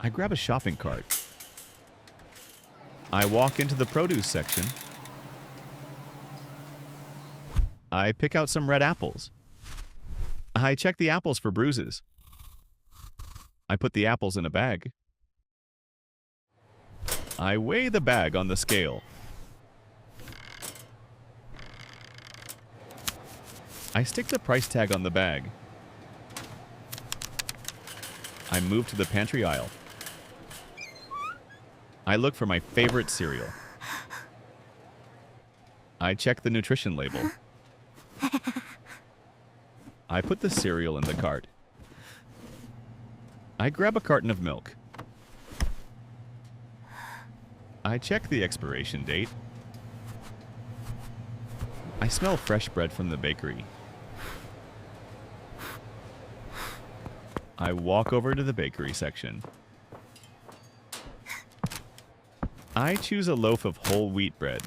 I grab a shopping cart. I walk into the produce section. I pick out some red apples. I check the apples for bruises. I put the apples in a bag. I weigh the bag on the scale. I stick the price tag on the bag. I move to the pantry aisle. I look for my favorite cereal. I check the nutrition label. I put the cereal in the cart. I grab a carton of milk. I check the expiration date. I smell fresh bread from the bakery. I walk over to the bakery section. I choose a loaf of whole wheat bread.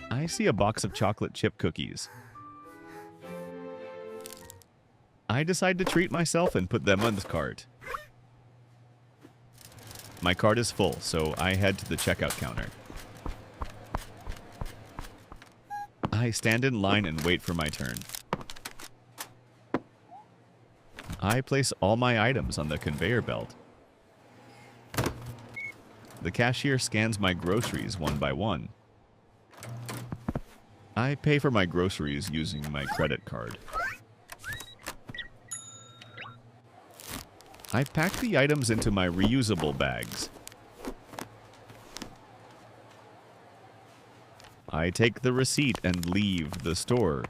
I see a box of chocolate chip cookies. I decide to treat myself and put them on the cart. My cart is full, so I head to the checkout counter. I stand in line and wait for my turn. I place all my items on the conveyor belt. The cashier scans my groceries one by one. I pay for my groceries using my credit card. I pack the items into my reusable bags. I take the receipt and leave the store.